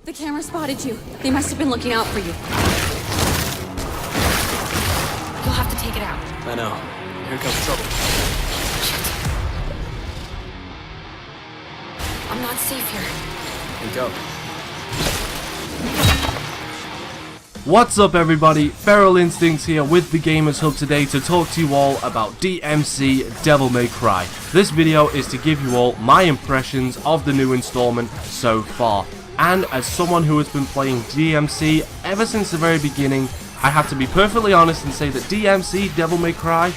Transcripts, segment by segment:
The camera spotted you. They must have been looking out for you. You'll have to take it out. I know. Here comes trouble. I'm not safe here. And go. What's up everybody, Ferelinstincts here with TheGamersHub today to talk to you all about DmC Devil May Cry. This video is to give you all my impressions of the new installment so far. And as someone who has been playing DmC ever since the very beginning, I have to be perfectly honest and say that DmC Devil May Cry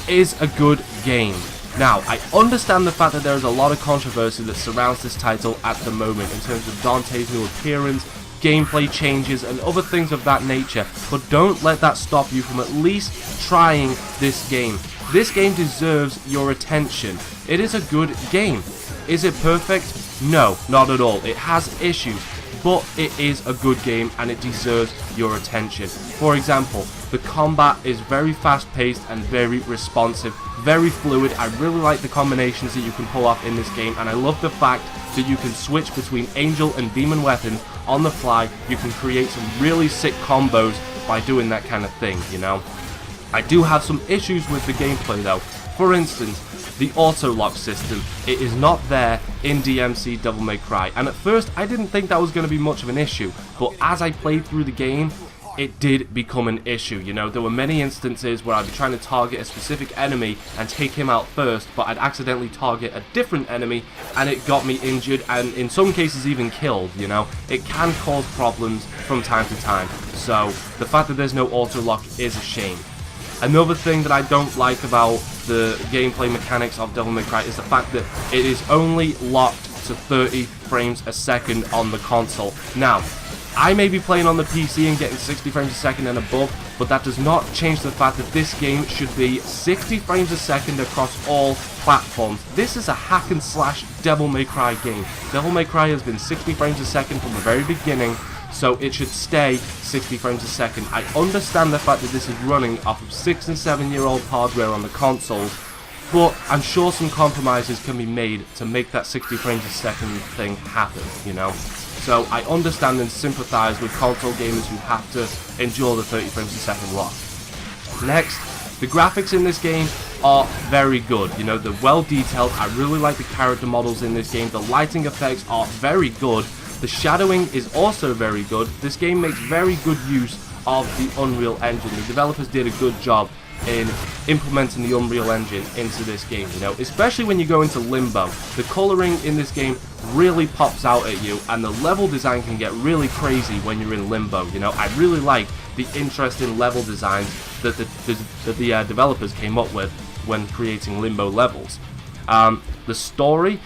is a good game. Now, I understand the fact that there is a lot of controversy that surrounds this title at the moment in terms of Dante's new appearance, gameplay changes and other things of that nature, but don't let that stop you from at least trying this game. This game deserves your attention. It is a good game. Is it perfect? No, not at all. It has issues, but it is a good game and it deserves your attention. For example, the combat is very fast paced and very responsive, very fluid. I really like the combinations that you can pull off in this game, and I love the fact that you can switch between angel and demon weapons on the fly. You can create some really sick combos by doing that kind of thing, you know. I do have some issues with the gameplay though. For instance, the auto lock system, it is not there in DmC Devil May Cry, and at first I didn't think that was going to be much of an issue, but as I played through the game, it did become an issue. You know, there were many instances where I'd be trying to target a specific enemy and take him out first, but I'd accidentally target a different enemy and it got me injured and in some cases even killed, you know. It can cause problems from time to time, so the fact that there's no auto lock is a shame. Another thing that I don't like about the gameplay mechanics of Devil May Cry is the fact that it is only locked to 30 frames a second on the console. Now, I may be playing on the PC and getting 60 frames a second and above, but that does not change the fact that this game should be 60 frames a second across all platforms. This is a hack and slash Devil May Cry game. Devil May Cry has been 60 frames a second from the very beginning, so it should stay 60 frames a second. I understand the fact that this is running off of 6 and 7 year old hardware on the consoles, but I'm sure some compromises can be made to make that 60 frames a second thing happen, you know. So I understand and sympathize with console gamers who have to endure the 30 frames a second lock. Next, the graphics in this game are very good. You know, they're well detailed. I really like the character models in this game. The lighting effects are very good. The shadowing is also very good. This game makes very good use of the Unreal Engine. The developers did a good job in implementing the Unreal Engine into this game, you know, especially when you go into Limbo. The coloring in this game really pops out at you, and the level design can get really crazy when you're in Limbo, you know. I really like the interesting level designs that the developers came up with when creating Limbo levels. The story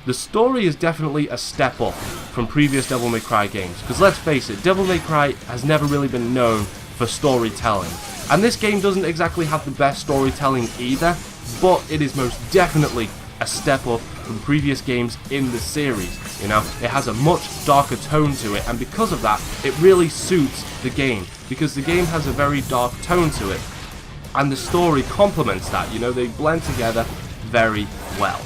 is definitely a step up from previous Devil May Cry games, because let's face it, Devil May Cry has never really been known for storytelling. And this game doesn't exactly have the best storytelling either, but it is most definitely a step up from previous games in the series. You know, it has a much darker tone to it, and because of that, it really suits the game, because the game has a very dark tone to it, and the story complements that. You know, they blend together very well.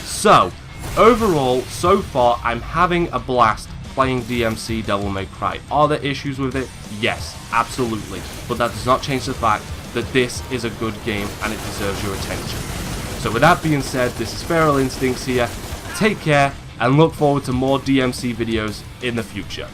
So, overall, so far, I'm having a blast playing DmC Devil May Cry. Are there issues with it? Yes, absolutely. But that does not change the fact that this is a good game and it deserves your attention. So with that being said, this is Ferelinstincts here. Take care and look forward to more DmC videos in the future.